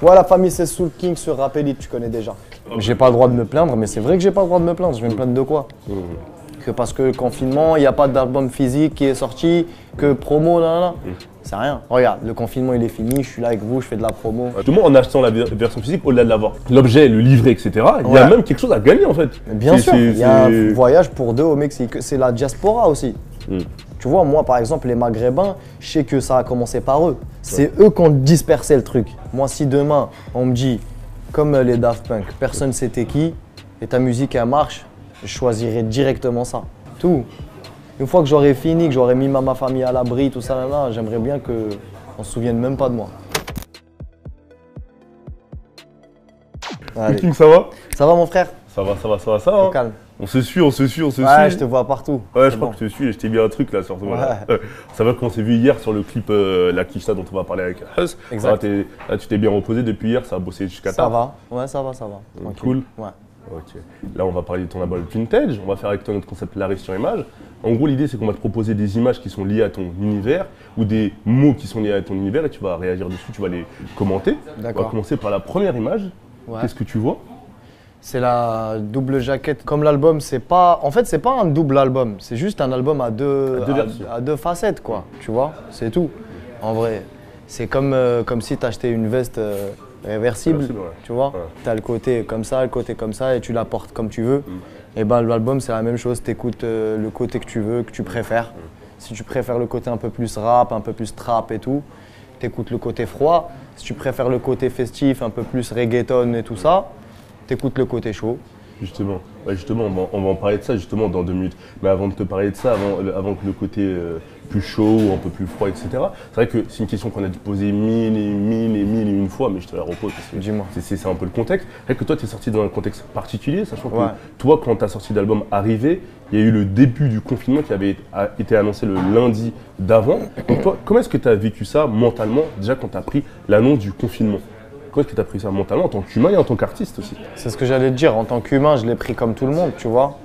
Ouais, la famille c'est Soul King sur Rap Elite, tu connais déjà. J'ai pas le droit de me plaindre, mais c'est vrai que j'ai pas le droit de me plaindre. Je vais me plaindre de quoi? Que parce que le confinement, il n'y a pas d'album physique qui est sorti, que promo, là. C'est rien. Regarde, le confinement il est fini, je suis là avec vous, je fais de la promo. Justement, en achetant la version physique, au-delà de l'avoir l'objet, le livret, etc., il y a même quelque chose à gagner en fait. Bien sûr, il y a un voyage pour deux au Mexique. C'est la diaspora aussi. Tu vois, moi par exemple, les Maghrébins, je sais que ça a commencé par eux. C'est eux qui ont dispersé le truc. Moi, si demain, on me dit, comme les Daft Punk, personne c'était qui, et ta musique elle marche, je choisirais directement ça. Tout. Une fois que j'aurai fini, que j'aurai mis ma famille à l'abri, tout ça, là, j'aimerais bien qu'on se souvienne même pas de moi. Allez. King, ça va? Ça va mon frère? Ça va. Hein. Calme. On se suit. Ouais, suit. je te vois partout. Ouais, je crois que je te suis et je t'ai mis un truc là surtout. Voilà. Ça va qu'on s'est vu hier sur le clip La Quicheta dont on va parler avec Hus. Exact. Là, tu t'es bien reposé depuis hier, ça a bossé jusqu'à tard. Ça va, ouais, ça va. Tranquille. Cool. Ouais. Ok. Là, on va parler de ton album Vintage. On va faire avec toi notre concept l'arrêt sur image. En gros, l'idée, c'est qu'on va te proposer des images qui sont liées à ton univers ou des mots qui sont liés à ton univers et tu vas réagir dessus, tu vas les commenter. D'accord. On va commencer par la première image. Ouais. Qu'est-ce que tu vois? C'est la double jaquette. Comme l'album, c'est pas. En fait, c'est pas un double album. C'est juste un album à deux facettes, quoi. Tu vois, c'est tout. En vrai, c'est comme si tu achetais une veste réversible. Ouais. Tu vois, tu as le côté comme ça, et tu la portes comme tu veux. Et ben l'album, c'est la même chose. Tu écoutes le côté que tu veux, que tu préfères. Si tu préfères le côté un peu plus rap, un peu plus trap et tout, tu écoutes le côté froid. Si tu préfères le côté festif, un peu plus reggaeton et tout ça, t'écoutes le côté chaud. Justement, on va en parler de ça justement dans 2 minutes. Mais avant de te parler de ça, avant que le côté plus chaud ou un peu plus froid, etc. C'est vrai que c'est une question qu'on a dû poser mille et une fois, mais je te la repose parce que c'est un peu le contexte. C'est vrai que toi, tu es sorti dans un contexte particulier, sachant que toi, quand ta sortie d'album arrivait, il y a eu le début du confinement qui avait été annoncé le lundi d'avant. Donc toi, comment est-ce que tu as vécu ça mentalement, déjà quand tu as pris l'annonce du confinement? Comment est-ce que tu as pris ça mentalement en tant qu'humain et en tant qu'artiste aussi? C'est ce que j'allais te dire, en tant qu'humain, je l'ai pris comme tout le monde, tu vois.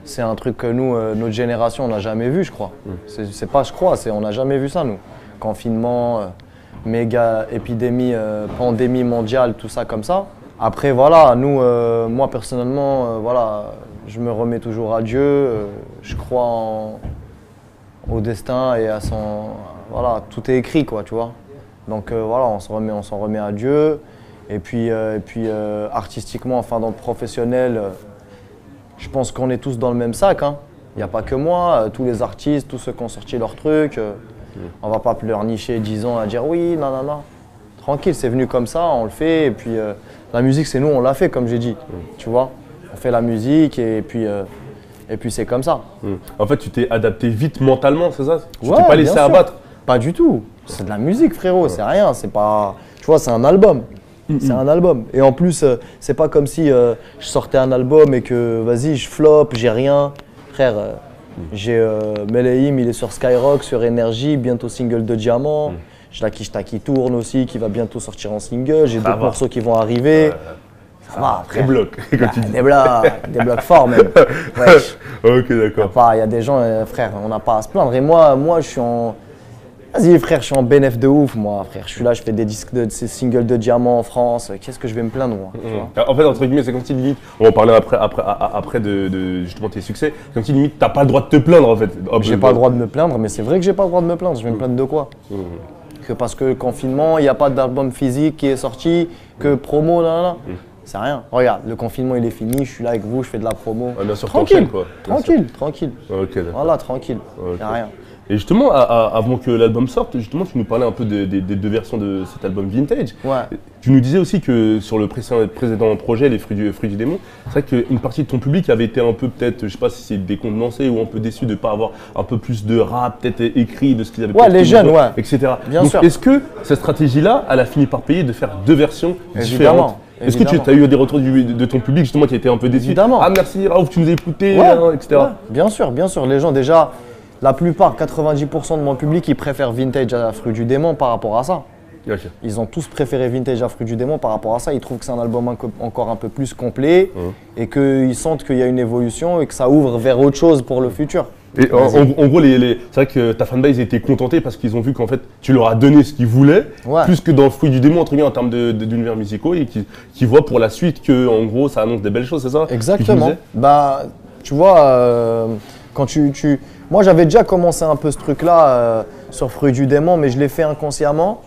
C'est un truc que nous, notre génération, on n'a jamais vu, je crois. C'est pas je crois, on n'a jamais vu ça, nous. Confinement, méga épidémie, pandémie mondiale, tout ça comme ça. Après, voilà, nous, moi personnellement, voilà, je me remets toujours à Dieu. Je crois au destin et à son... Voilà, tout est écrit, quoi, tu vois. Donc voilà, on s'en remet à Dieu. Et puis artistiquement, enfin dans le professionnel, je pense qu'on est tous dans le même sac. Hein. Il n'y a pas que moi, tous les artistes, tous ceux qui ont sorti leur truc. On va pas pleurnicher 10 ans à dire oui, non. Tranquille, c'est venu comme ça, on le fait. Et puis la musique, c'est nous, on l'a fait comme j'ai dit. Tu vois, on fait la musique et puis c'est comme ça. En fait, tu t'es adapté vite mentalement, c'est ça? Tu t'es pas laissé abattre? Pas du tout. C'est de la musique, frérot, c'est rien. C'est pas. Tu vois, c'est un album. C'est un album. Et en plus, c'est pas comme si je sortais un album et que vas-y, je flop, j'ai rien. Frère, j'ai Meleim, il est sur Skyrock, sur Énergie, bientôt single de Diamant. J'ai La Quicheta qui tourne aussi, qui va bientôt sortir en single. J'ai d'autres morceaux qui vont arriver. Ça va, frère. Des blocs, comme tu dis. Des blocs forts même. Wesh. Ok, d'accord. Il y a des gens, frère, on n'a pas à se plaindre. Et moi, je suis en. Vas-y frère, je suis en bénéf de ouf moi frère, je suis là, je fais des disques ces singles de Diamant en France, qu'est-ce que je vais me plaindre moi En fait, entre guillemets, c'est comme si limite, on va en parler après de justement tes succès, comme si limite t'as pas le droit de te plaindre en fait. J'ai pas le droit de me plaindre, mais c'est vrai que j'ai pas le droit de me plaindre, je vais me plaindre de quoi? Que parce que le confinement, il n'y a pas d'album physique qui est sorti, que promo, là. C'est rien. Regarde, le confinement il est fini, je suis là avec vous, je fais de la promo. Bien sûr, tranquille, quoi. Tranquille. Ok, d'accord. Voilà, tranquille, y a rien. Et justement, avant que l'album sorte, justement, tu nous parlais un peu des 2 versions de cet album Vintage. Ouais. Tu nous disais aussi que sur le précédent projet, Les Fruits du Démon, c'est vrai qu'une partie de ton public avait été un peu peut-être, je sais pas si c'est décontenancé ou un peu déçu de ne pas avoir un peu plus de rap, peut-être écrit, de ce qu'ils avaient ouais, les jeunes, ouais. etc. Bien sûr. Est-ce que cette stratégie-là, elle a fini par payer de faire 2 versions différentes? Est-ce que tu as eu des retours de ton public justement qui étaient un peu déçus? Évidemment. Ah merci Raouf, tu nous as écoutés, etc. Ouais. Bien sûr. Les gens déjà, la plupart, 90% de mon public, ils préfèrent Vintage à Fruits du Démon par rapport à ça. Okay. Ils ont tous préféré Vintage à Fruits du Démon par rapport à ça. Ils trouvent que c'est un album encore un peu plus complet et qu'ils sentent qu'il y a une évolution et que ça ouvre vers autre chose pour le futur. Et en gros, c'est vrai que ta fanbase était contentée parce qu'ils ont vu qu'en fait, tu leur as donné ce qu'ils voulaient, plus que dans le fruit du démon, entre guillemets, en termes d'univers musicaux, et qui voient pour la suite que, en gros, ça annonce des belles choses, c'est ça? Exactement. Bah, tu vois, quand moi, j'avais déjà commencé un peu ce truc-là sur Fruit du démon, mais je l'ai fait inconsciemment,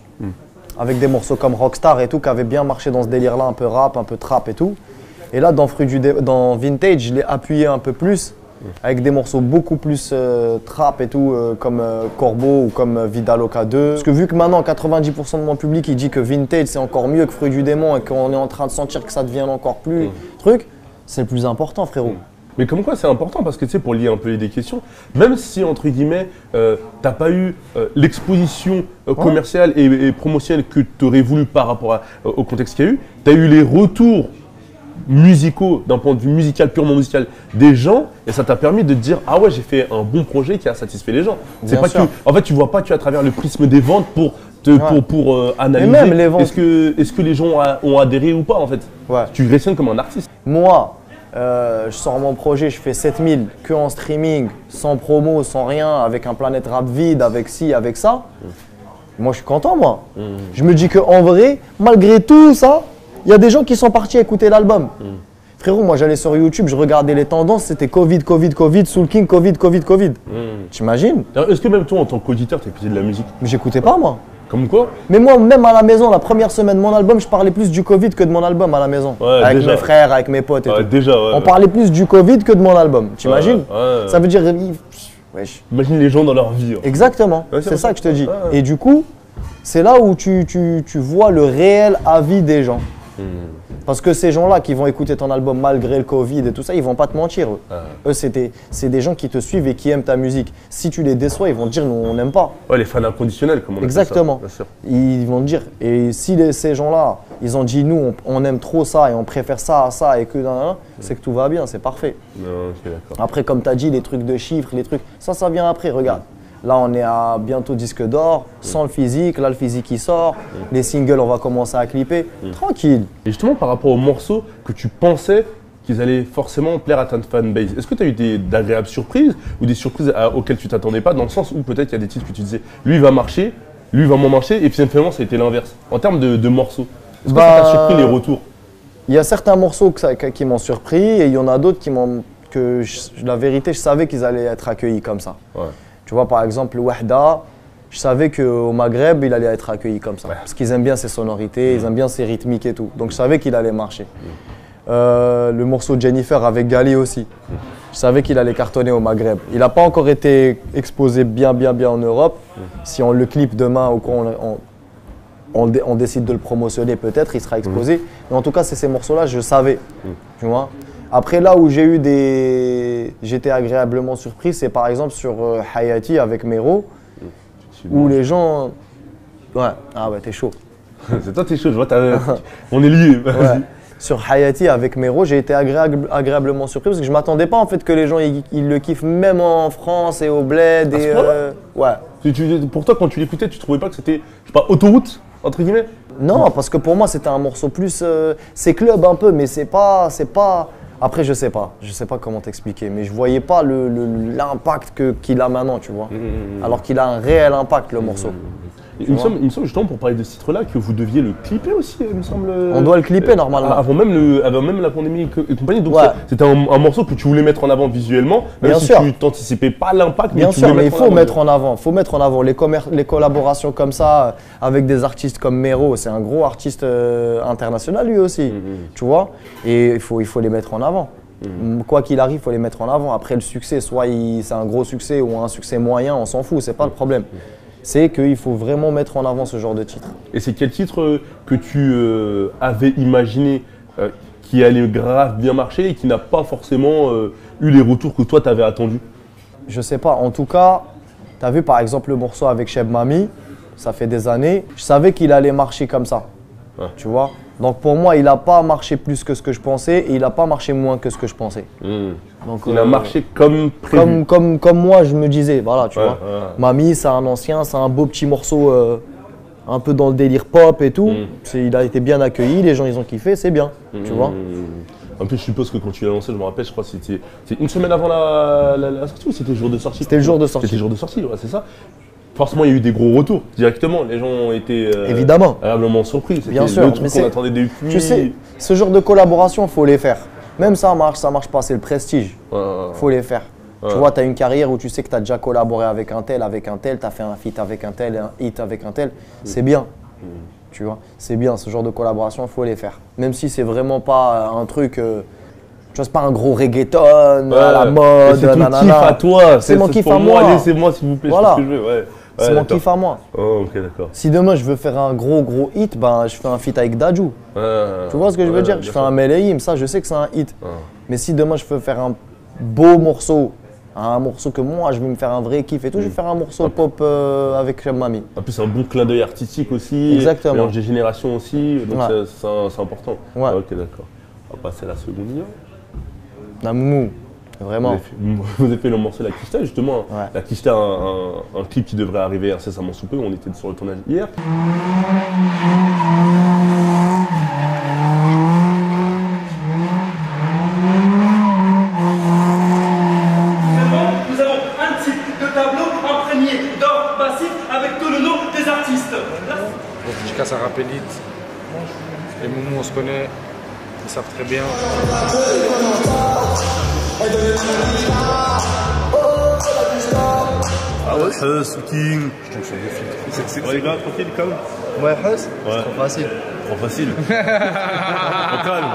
avec des morceaux comme Rockstar et tout, qui avaient bien marché dans ce délire-là, un peu rap, un peu trap et tout. Et là, dans Vintage, je l'ai appuyé un peu plus, avec des morceaux beaucoup plus trap et tout, comme Corbeau ou comme Vida Loca 2. Parce que vu que maintenant 90% de mon public il dit que Vintage c'est encore mieux que Fruit du démon et qu'on est en train de sentir que ça devient encore plus truc, c'est le plus important, frérot. Mais comme quoi c'est important parce que tu sais, pour lier un peu les deux questions, même si entre guillemets t'as pas eu l'exposition commerciale et promotionnelle que tu aurais voulu par rapport au contexte qu'il y a eu, tu as eu les retours musicaux d'un point de vue musical, purement musical des gens, et ça t'a permis de te dire ah ouais, j'ai fait un bon projet qui a satisfait les gens. C'est pas que, en fait tu vois pas à travers le prisme des ventes pour analyser même les ventes. Est-ce que les gens ont adhéré ou pas en fait. Tu résonnes comme un artiste. Moi je sors mon projet, je fais 7000 que en streaming, sans promo, sans rien, avec un Planète Rap vide, avec ci, avec ça. Moi je suis content, moi. Je me dis qu'en vrai, malgré tout ça, il y a des gens qui sont partis écouter l'album. Frérot, moi j'allais sur YouTube, je regardais les tendances, c'était Covid, Soul King, Covid. T'imagines? Est-ce que même toi en tant qu'auditeur, t'écoutais de la musique? Mais j'écoutais pas, moi. Comme quoi? Mais moi, même à la maison, la première semaine de mon album, je parlais plus du Covid que de mon album à la maison. Avec mes frères, avec mes potes et tout. On parlait plus du Covid que de mon album, t'imagines? Ça veut dire… Wesh. Imagine les gens dans leur vie. Exactement, c'est ça que je te dis. Et du coup, c'est là où tu vois le réel avis des gens. Parce que ces gens-là qui vont écouter ton album malgré le Covid et tout ça, ils vont pas te mentir. Eux, c'est des gens qui te suivent et qui aiment ta musique. Si tu les déçois, ils vont te dire non, on n'aime pas. Ouais, les fans inconditionnels, comme on appelle ça. Exactement. Ils vont te dire. Et si ces gens-là, ils ont dit nous, on aime trop ça et on préfère ça à ça et que c'est que tout va bien, c'est parfait. Non, je suis d'accord. Après, comme tu as dit, les trucs de chiffres, les trucs, ça vient après, regarde. Là, on est à bientôt disque d'or, sans le physique. Là, le physique, il sort. Les singles, on va commencer à clipper. Tranquille. Et justement, par rapport aux morceaux que tu pensais qu'ils allaient forcément plaire à ta fanbase, est-ce que tu as eu d'agréables surprises ou des surprises auxquelles tu t'attendais pas, dans le sens où peut-être il y a des titres que tu disais, lui, il va marcher, lui, il va moins marcher, et puis finalement, ça a été l'inverse. En termes de morceaux, est-ce que ça t'a surpris les retours? Il y a certains morceaux qui m'ont surpris et il y en a d'autres la vérité, je savais qu'ils allaient être accueillis comme ça. Tu vois, par exemple, Wahda, je savais qu'au Maghreb, il allait être accueilli comme ça. Parce qu'ils aiment bien ses sonorités, ils aiment bien ses rythmiques et tout. Donc je savais qu'il allait marcher. Le morceau de Jennifer avec Gali aussi. Je savais qu'il allait cartonner au Maghreb. Il n'a pas encore été exposé bien en Europe. Si on le clip demain ou quand on décide de le promotionner, peut-être, il sera exposé. Mais en tout cas, c'est ces morceaux-là, je savais. Tu vois. Après, là où j'étais agréablement surpris, c'est par exemple sur Hayati avec Mero, où les gens… Ouais, ah ouais, t'es chaud. C'est toi, t'es chaud, je vois, on est liés. Sur Hayati avec Mero, j'ai été agréablement surpris parce que je m'attendais pas en fait que les gens ils le kiffent même en France et au bled. Pour toi, quand tu l'écoutais, tu trouvais pas que c'était, je sais pas, autoroute, entre guillemets? Non, parce que pour moi, c'était un morceau plus… c'est club un peu, mais c'est pas… Après, je sais pas comment t'expliquer, mais je voyais pas l'impact qu'il a maintenant, tu vois. Alors qu'il a un réel impact, le morceau. Il me semble justement, pour parler de ce titre-là, que vous deviez le clipper aussi, il me semble. On doit le clipper normalement. Avant même la pandémie et compagnie, donc c'était un morceau que tu voulais mettre en avant visuellement, même si tu t'anticipais pas l'impact. Bien sûr, mais il faut mettre en avant. Faut mettre en avant les collaborations comme ça avec des artistes comme Mero. C'est un gros artiste international lui aussi, tu vois. Et il faut les mettre en avant. Quoi qu'il arrive, il faut les mettre en avant. Après le succès, soit c'est un gros succès ou un succès moyen, on s'en fout, c'est pas le problème. C'est qu'il faut vraiment mettre en avant ce genre de titre. Et c'est quel titre que tu avais imaginé qui allait grave bien marcher et qui n'a pas forcément eu les retours que toi t'avais attendus? Je sais pas, en tout cas, tu as vu par exemple le morceau avec Cheb Mami, ça fait des années, je savais qu'il allait marcher comme ça, tu vois. Donc pour moi, il n'a pas marché plus que ce que je pensais et il n'a pas marché moins que ce que je pensais. Donc, il a marché comme prévu. Comme moi, je me disais, voilà, tu vois. Mami, c'est un ancien, c'est un beau petit morceau un peu dans le délire pop et tout. Il a été bien accueilli, les gens ils ont kiffé, c'est bien, tu vois. En plus, je suppose que quand tu l'as lancé, je me rappelle, je crois que c'était une semaine avant la sortie ou c'était le jour de sortie? C'était le jour de sortie. C'était le jour de sortie, ouais, c'est ça. Forcément, il y a eu des gros retours directement. Les gens ont été évidemment agréablement surpris. Bien sûr, le truc qu'on attendait depuis. Tu sais, ce genre de collaboration, il faut les faire. Même ça marche pas, c'est le prestige. Faut les faire. Tu vois, tu as une carrière où tu sais que tu as déjà collaboré avec un tel, tu as fait un feat avec un tel, un hit avec un tel. C'est bien. Tu vois, c'est bien, ce genre de collaboration, il faut les faire. Même si c'est vraiment pas un truc, tu vois, c'est pas un gros reggaeton à la mode, c'est ton kiff à toi. C'est mon kiff à moi. Laissez-moi s'il vous plaît, voilà. c'est ce que je veux. Ouais. C'est mon kiff à moi. Oh, ok, d'accord. Si demain je veux faire un gros hit, ben je fais un feat avec Dadju. Tu vois ce que je veux dire? Je fais un Meleim, ça je sais que c'est un hit. Mais si demain je veux faire un beau morceau, un morceau que moi je veux me faire un vrai kiff et tout, je vais faire un morceau pop avec Mami. En plus, c'est un bon clin d'œil artistique aussi. Exactement. Mélange des générations aussi, donc c'est important. Ouais. Ok, d'accord. On va passer à la seconde ligne. Namoumou, vraiment. Vous avez fait le morceau La Kishta, justement. Ouais. La Kishta, un clip qui devrait arriver incessamment sous peu. On était sur le tournage hier. Dédicace à Rap Elite. Les Moumous, on se connaît, ils savent très bien. King. C'est quoi les gars, tranquille comme? Ouais, c'est trop facile. Trop facile. Au calme.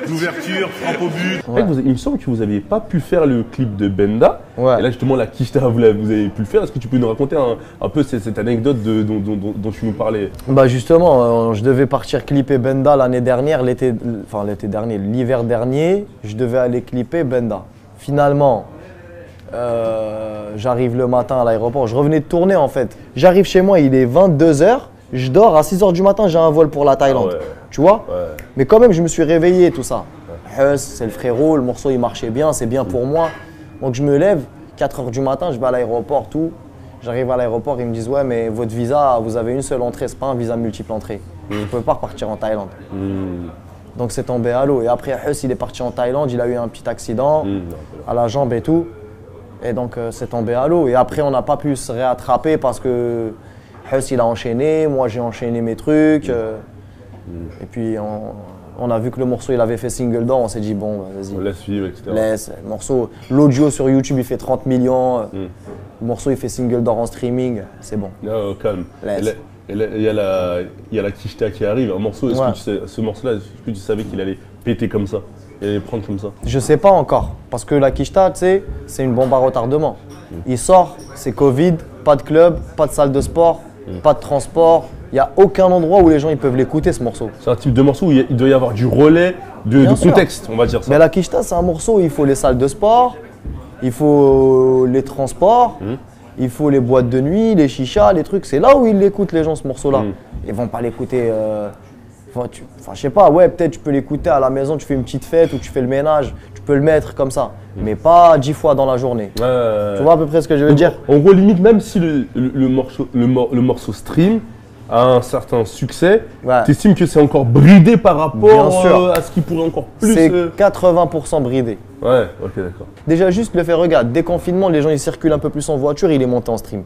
D'ouverture, frappe au but. Ouais. Il me semble que vous n'aviez pas pu faire le clip de Benda. Ouais. Et là, justement, la Kishta, vous avez pu le faire. Est-ce que tu peux nous raconter un peu cette anecdote dont tu nous parlais? Bah justement, je devais partir clipper Benda l'année dernière, l'hiver dernier, je devais aller clipper Benda. Finalement, j'arrive le matin à l'aéroport, je revenais de tourner en fait. J'arrive chez moi, il est 22 h, je dors, à 6 h du matin, j'ai un vol pour la Thaïlande. Ah ouais. Tu vois? Ouais. Mais quand même, je me suis réveillé, tout ça. Ouais. C'est le frérot, le morceau il marchait bien, c'est bien pour moi. Donc je me lève, 4 h du matin, je vais à l'aéroport, tout. J'arrive à l'aéroport, ils me disent ouais, mais votre visa, vous avez une seule entrée, c'est pas un visa multiple entrée. Vous ne pouvez pas repartir en Thaïlande. Donc c'est tombé à l'eau. Et après, il est parti en Thaïlande, il a eu un petit accident à la jambe et tout. Et donc c'est tombé à l'eau. Et après, on n'a pas pu se réattraper parce que il a enchaîné, moi j'ai enchaîné mes trucs. Et puis on a vu que le morceau il avait fait single d'or, on s'est dit bon, vas-y. On laisse suivre, etc. Laisse, le morceau, l'audio sur YouTube il fait 30 millions. Le morceau il fait single d'or en streaming, c'est bon. Non, calme. Il y a la Kishta qui arrive. Un morceau, ce morceau-là, est-ce que tu savais qu'il allait péter comme ça? Il allait prendre comme ça? Je sais pas encore. Parce que la Kishta, tu sais, c'est une bombe à retardement. Il sort, c'est Covid, pas de club, pas de salle de sport, pas de transport. Il n'y a aucun endroit où les gens ils peuvent l'écouter ce morceau. C'est un type de morceau où il doit y avoir du relais de contexte, on va dire ça. Mais la Kishta, c'est un morceau où il faut les salles de sport, il faut les transports, il faut les boîtes de nuit, les chichas, les trucs. C'est là où ils l'écoutent les gens ce morceau-là. Ils vont pas l'écouter. Je sais pas, ouais, peut-être tu peux l'écouter à la maison, tu fais une petite fête ou tu fais le ménage, tu peux le mettre comme ça, mais pas 10 fois dans la journée. Tu vois à peu près ce que je veux dire? En gros, limite, même si le morceau stream a un certain succès, tu estimes que c'est encore bridé par rapport à ce qui pourrait encore plus… C'est 80% bridé. Ouais, ok, d'accord. Déjà, juste le fait, regarde, déconfinement, les gens ils circulent un peu plus en voiture, il est monté en stream.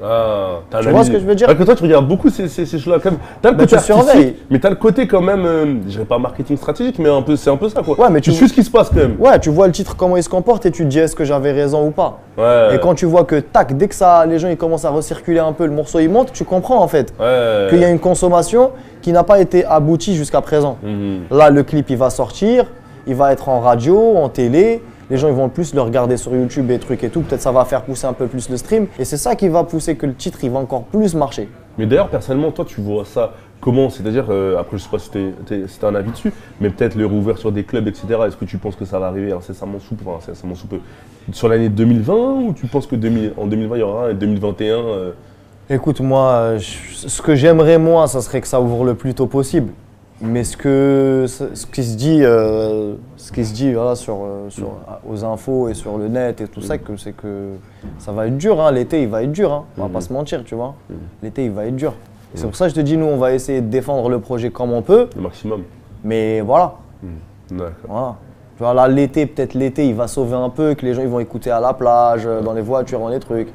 Ah, tu vois ce que je veux dire? Parce que toi, tu regardes beaucoup ces choses-là. T'as le côté artistique, mais t'as le côté quand même, je dirais pas marketing stratégique, mais c'est un peu ça quoi. Ouais, mais tu suis ce qui se passe quand même. Ouais, tu vois le titre, comment il se comporte et tu te dis est-ce que j'avais raison ou pas. Ouais. Et quand tu vois que tac, dès que ça, les gens ils commencent à recirculer un peu, le morceau il monte, tu comprends en fait qu'il y a une consommation qui n'a pas été aboutie jusqu'à présent. Là, le clip il va sortir, il va être en radio, en télé. Les gens ils vont plus le regarder sur YouTube et trucs et tout. Peut-être ça va faire pousser un peu plus le stream. Et c'est ça qui va pousser que le titre il va encore plus marcher. Mais d'ailleurs, personnellement, toi tu vois ça comment? C'est-à-dire, après je sais pas si tu as un avis dessus, mais peut-être les réouvertures des clubs, etc. Est-ce que tu penses que ça va arriver incessamment sous peu sur l'année 2020 ou tu penses que en 2020 il y aura un et 2021 Écoute, moi, ce que j'aimerais moi, ça serait que ça ouvre le plus tôt possible. Mais ce qui se dit voilà, aux infos et sur le net et tout ça, c'est que ça va être dur. Hein. L'été, il va être dur. Hein. On va pas se mentir, tu vois. L'été, il va être dur. Et c'est pour ça que je te dis, nous, on va essayer de défendre le projet comme on peut. Le maximum. Mais voilà, D'accord. Voilà. Tu vois, là, l'été, peut-être l'été, il va sauver un peu, que les gens ils vont écouter à la plage, dans les voitures, dans les trucs.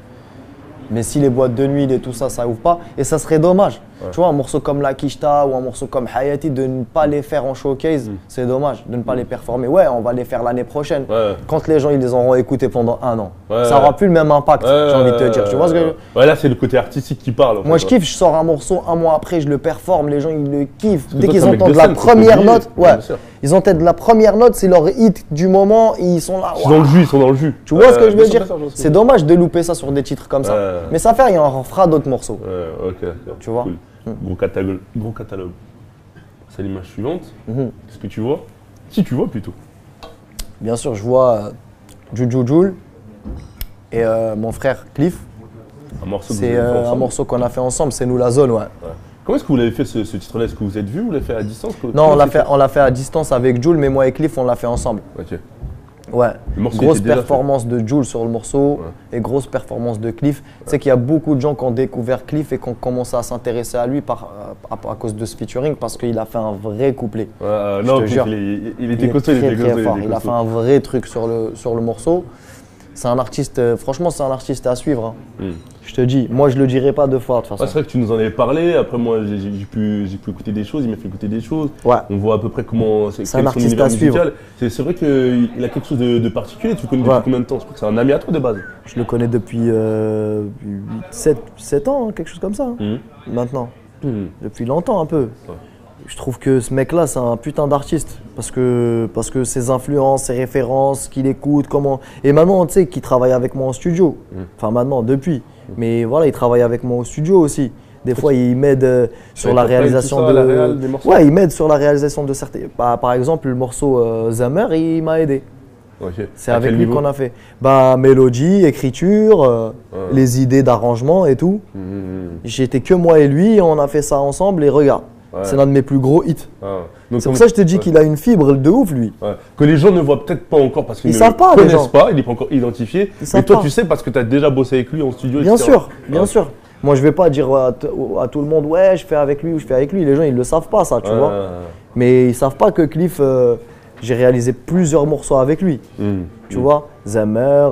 Mais si les boîtes de nuit et tout ça, ça ouvre pas, et ça serait dommage. Ouais. Tu vois, un morceau comme La Kishta ou un morceau comme Hayati, de ne pas les faire en showcase, c'est dommage, de ne pas les performer. Ouais, on va les faire l'année prochaine, Ouais. quand les gens ils les auront écoutés pendant 1 an. Ouais, Ça aura plus le même impact, j'ai envie de te dire. Tu vois ce que je veux dire? Ouais, là, c'est le côté artistique qui parle. Moi je kiffe, je sors un morceau, 1 mois après je le performe, les gens ils le kiffent. que Dès toi, qu'ils t'es un mec entendent de la scène, faut première oublier. note, Ouais, ouais, bien sûr. ils entendent la première note, c'est leur hit du moment, et ils sont là. Ils sont dans le jus, ils sont dans le jus. Tu vois ce que je veux bien sûr, dire? bien sûr, je vois ce que C'est tu dommage de louper ça sur des titres comme ça. Ouais. Mais ça fait rien, on fera d'autres morceaux. veux dire. Ouais, ok, d'accord. Tu vois. Cool. Gros catalogue. Gros catalogue. C'est l'image suivante. Qu'est-ce que tu vois? Si tu vois plutôt. Bien sûr, je vois Juju Jul et mon frère Cliff. Un morceau que C'est vous avez fait un ensemble. morceau qu'on a fait ensemble, c'est nous la zone, ouais. Ouais. Comment est-ce que vous l'avez fait ce titre-là? Est-ce que vous êtes vu ou vous l'avez fait à distance? Non, on l'a fait à distance avec Jul, mais moi et Cliff, on l'a fait ensemble. Ok. Ouais, Le morceau grosse était déjà performance de Jul sur le morceau et grosse performance de Cliff. Tu sais qu'il y a beaucoup de gens qui ont découvert Cliff et qui ont commencé à s'intéresser à lui à cause de ce featuring parce qu'il a fait un vrai couplet. Ouais, Je non, te jure. il était costaud, il était très costaud. fort. était Il a costaud. fait un vrai truc sur le morceau. C'est un artiste, franchement, c'est un artiste à suivre. Hein. Je te dis, moi je le dirai pas deux fois de toute Ouais, façon. c'est vrai que tu nous en avais parlé, après moi j'ai pu écouter des choses, il m'a fait écouter des choses. Ouais. On voit à peu près comment C'est quel un est son artiste univers à suivre. musical. C'est vrai qu'il a quelque chose de particulier, tu le connais depuis Ouais. combien de temps? Je crois que c'est un ami à toi de base. Je le connais depuis 7 ans, hein, quelque chose comme ça. Hein, maintenant. Depuis longtemps un peu. Je trouve que ce mec-là, c'est un putain d'artiste. Parce que ses influences, ses références, qu'il écoute, comment. Et maintenant, tu sais, qu'il travaille avec moi en studio. Enfin, maintenant, depuis. Mais voilà, il travaille avec moi au studio aussi. Des fois, il m'aide sur la top line, réalisation tout ça, de. la réal des morceaux. Ouais, il m'aide sur la réalisation de certains. Par exemple, le morceau Zamer, il m'a aidé. Ok. C'est À avec quel lui niveau? qu'on a fait. Bah, mélodie, écriture, les idées d'arrangement et tout. J'étais que moi et lui, on a fait ça ensemble et regarde, c'est l'un de mes plus gros hits. Ah. Donc, C'est pour ça que je te dis ouais. qu'il a une fibre de ouf, lui. Ouais. Que les gens ne voient peut-être pas encore parce qu'ils Ils ne savent le pas, les connaissent gens. pas, il n'est pas encore identifié. Ils savent Mais toi pas. tu sais parce que tu as déjà bossé avec lui en studio, Bien etc. sûr, bien Ouais. sûr. Moi, je vais pas dire à tout le monde, ouais, je fais avec lui ou je fais avec lui. Les gens, ils le savent pas, ça, tu vois. Mais ils savent pas que Cliff, j'ai réalisé plusieurs morceaux avec lui. Tu vois, Zamer,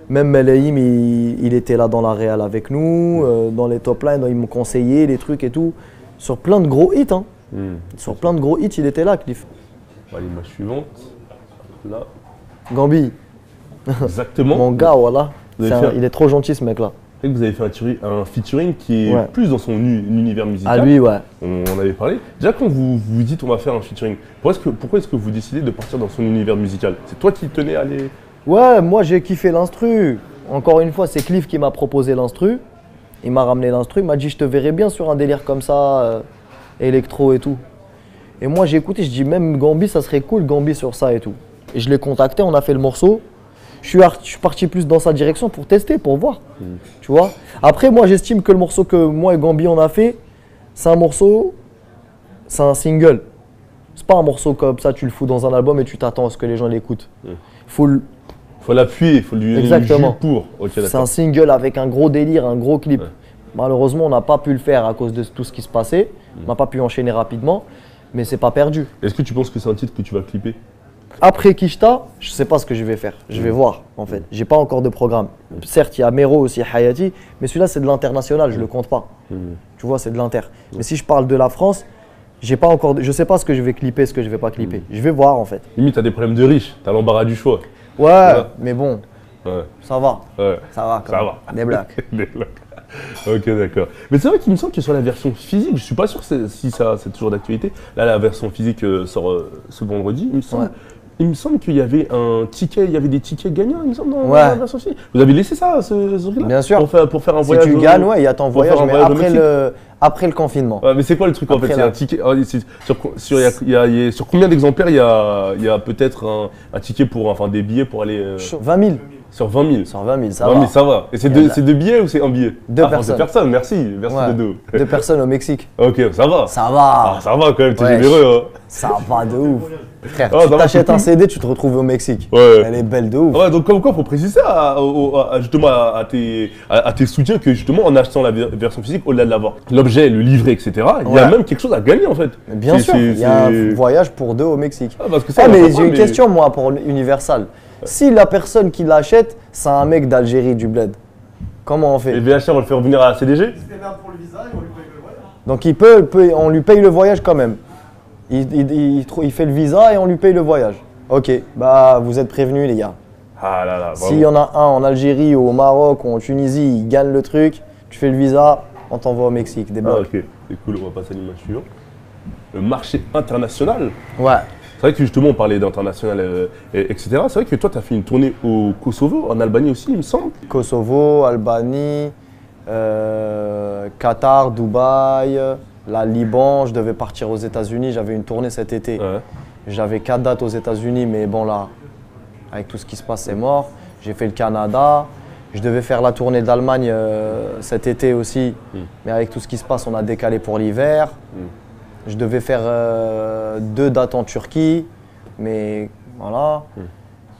même Melaïm, il était là dans la réal avec nous, dans les top lines, ils m'ont conseillé les trucs et tout. Sur plein de gros hits, hein. Sur plein de gros hits, il était là, Cliff. L'image suivante. Là. Gambi, Exactement. mon gars, voilà. Vous avez fait- Il est trop gentil, ce mec-là. Et que vous avez fait un featuring qui est Ouais. plus dans son univers musical. À lui, ouais. On en avait parlé. Déjà, quand vous dites on va faire un featuring, pourquoi est-ce que vous décidez de partir dans son univers musical? C'est toi qui tenais à aller. Ouais, moi j'ai kiffé l'instru. Encore une fois, c'est Cliff qui m'a proposé l'instru. Il m'a ramené l'instru, il m'a dit je te verrais bien sur un délire comme ça, électro et tout. Et moi j'ai écouté, je dis même Gambi, ça serait cool Gambi sur ça et tout. Et je l'ai contacté, on a fait le morceau. Je suis parti plus dans sa direction pour tester, pour voir. Tu vois. Après, moi j'estime que le morceau que moi et Gambi on a fait, c'est un morceau, c'est un single. C'est pas un morceau comme ça, tu le fous dans un album et tu t'attends à ce que les gens l'écoutent. Faut l'appuyer, il faut lui donner du Exactement. jus pour. Ok, C'est un d'accord. single avec un gros délire, un gros clip. Malheureusement, on n'a pas pu le faire à cause de tout ce qui se passait. On n'a pas pu enchaîner rapidement, mais c'est pas perdu. Est-ce que tu penses que c'est un titre que tu vas clipper? Après Kishta, je sais pas ce que je vais faire. Je vais voir en fait. J'ai pas encore de programme. Certes, il y a Mero aussi, Hayati, mais celui-là c'est de l'international, je le compte pas. Tu vois, c'est de l'inter. Mais si je parle de la France, j'ai pas encore, je sais pas ce que je vais clipper, ce que je vais pas clipper. Je vais voir en fait. Limite, t'as des problèmes de riche, t'as l'embarras du choix. Ouais, mais bon, Ouais. ça va. Ouais. Ça va quand Ça même. va. Des blagues. Des blagues. Ok, d'accord. Mais c'est vrai qu'il me semble que sur la version physique, je suis pas sûr si ça c'est toujours d'actualité. Là, la version physique sort ce vendredi, il me semble. Ouais. Il me semble qu'il y avait un ticket, il y avait des tickets gagnants, il me semble, dans Ouais. la version physique. Vous avez laissé ça, ce truc-là? Bien sûr. Pour faire un Si voyage. tu gagnes, ouais, il y a ton pour faire voyage, un mais voyage au après le confinement. Ouais, mais c'est quoi le truc en Après, fait? C'est là. un ticket. Sur combien d'exemplaires il y a peut-être un ticket pour, enfin des billets pour aller. 20 000. Sur 20 000. Sur 20 000, ça 20 va. 000, ça va. Et c'est deux billets ou c'est un billet? Deux Enfin, personnes. Deux personnes, merci. Merci Ouais. de deux. 2 personnes au Mexique. Ok, ça va. Ça va. Ah, ça va quand même, t'es Ouais. généreux. Hein. Ça va de ouf. Frère, Ah, tu ça va, t'achètes c'est un cool. CD, tu te retrouves au Mexique. Ouais. Elle est belle de ouf. Ouais, donc comme quoi, faut préciser justement à tes soutiens que justement en achetant la version physique, au-delà de l'avoir l'objet, le livret, etc., il y a Ouais. même quelque chose à gagner en fait. Mais bien sûr, il y a un voyage pour 2 au Mexique. Ah, parce que ça, Ah, on en mais parle j'ai pas, une mais- question, moi, pour Universal. Si la personne qui l'achète, c'est un mec d'Algérie, du bled, comment on Et fait? VHR, on le fait revenir à la CDG. Donc on lui paye le voyage quand même. Il fait le visa et on lui paye le voyage. Ok, bah vous êtes prévenus les gars. Ah là là, S'il y en a un en Algérie ou au Maroc ou en Tunisie, il gagne le truc, tu fais le visa, on t'envoie au Mexique, des Ah, blocs. ok, c'est cool, on va passer à l'image suivante. Le marché international. Ouais, C'est vrai que justement, on parlait d'international, etc. C'est vrai que toi, tu as fait une tournée au Kosovo, en Albanie aussi, il me semble. Kosovo, Albanie, Qatar, Dubaï, la Liban, je devais partir aux États-Unis, j'avais une tournée cet été. Ouais. J'avais 4 dates aux États-Unis, mais bon là, avec tout ce qui se passe, c'est mort. J'ai fait le Canada. Je devais faire la tournée d'Allemagne cet été aussi, mais avec tout ce qui se passe, on a décalé pour l'hiver. Je devais faire 2 dates en Turquie, mais voilà,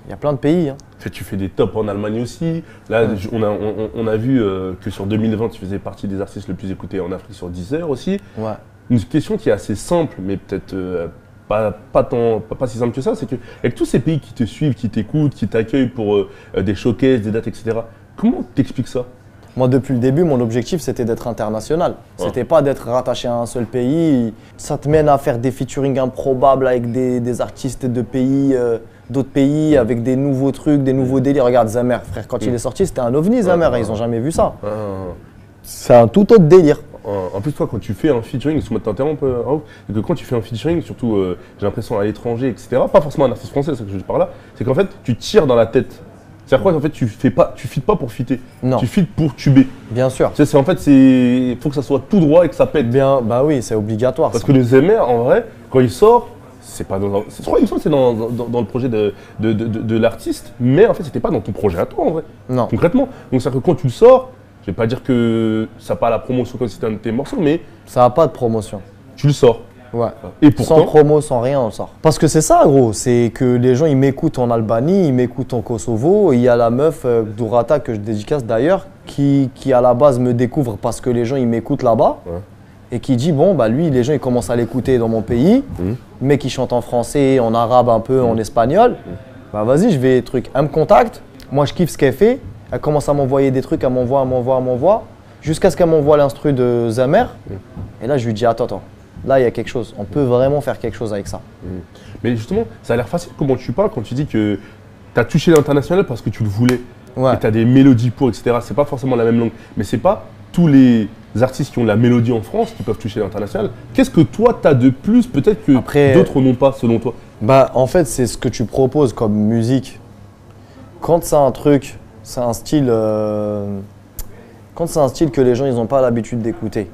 il y a plein de pays. Hein. Tu fais des tops en Allemagne aussi. Là, on a vu que sur 2020, tu faisais partie des artistes les plus écoutés en Afrique sur Deezer aussi. Ouais. Une question qui est assez simple, mais peut-être pas si simple que ça, c'est que avec tous ces pays qui te suivent, qui t'écoutent, qui t'accueillent pour des showcases, des dates, etc., comment t'expliques ça? Moi, depuis le début, mon objectif, c'était d'être international. Ouais. C'était pas d'être rattaché à un seul pays. Ça te mène à faire des featuring improbables avec des artistes de pays, d'autres pays, avec des nouveaux trucs, des nouveaux délires. Regarde Zamer, frère, quand il est sorti, c'était un ovni, Zamer. Ils ont jamais vu ça. Ah. C'est un tout autre délire. En plus, toi, quand tu fais un featuring, excuse-moi de t'interrompre, Raouf, c'est que quand tu fais un featuring, surtout, j'ai l'impression à l'étranger, etc., pas forcément un artiste français, c'est ce que je dis par là, c'est qu'en fait, tu tires dans la tête. C'est-à-dire quoi? En fait, tu fites pas pour fitter. Non. Tu fites pour tuber. Bien sûr. Tu sais, il faut que ça soit tout droit et que ça pète. Bien, bah oui, c'est obligatoire. Parce ça. que le Zemer, en vrai, quand il sort, c'est pas dans. Je crois qu'il me semble que c'est dans le projet de l'artiste, mais en fait, c'était pas dans ton projet à toi, en vrai. Non. Concrètement. Donc, c'est-à-dire que quand tu le sors, je vais pas dire que ça n'a pas la promotion comme si c'était un de tes morceaux, mais Ça n'a pas de promotion. tu le sors. Ouais. Et Sans pourtant. promo, sans rien, on le sort. Parce que c'est ça, gros. C'est que les gens, ils m'écoutent en Albanie, ils m'écoutent en Kosovo. Il y a la meuf, Durata, que je dédicace d'ailleurs, qui à la base me découvre parce que les gens, ils m'écoutent là-bas. Ouais. Et qui dit, bon, bah lui, les gens, ils commencent à l'écouter dans mon pays. Mais qui chante en français, en arabe un peu, en espagnol. Bah vas-y, je vais truc. Elle me contacte. Moi, je kiffe ce qu'elle fait. Elle commence à m'envoyer des trucs, elle m'envoie. Jusqu'à ce qu'elle m'envoie l'instru de Zamer. Et là, je lui dis, attends. Là, il y a quelque chose. On peut vraiment faire quelque chose avec ça. Mais justement, ça a l'air facile comment tu parles quand tu dis que tu as touché l'international parce que tu le voulais. Ouais. Et tu as des mélodies pour, etc. C'est pas forcément la même langue. Mais c'est pas tous les artistes qui ont de la mélodie en France qui peuvent toucher l'international. Qu'est-ce que toi, tu as de plus peut-être que Après- d'autres n'ont pas, selon toi? Bah, en fait, c'est ce que tu proposes comme musique. Quand c'est un truc, c'est un style. Quand c'est un style que les gens ils n'ont pas l'habitude d'écouter.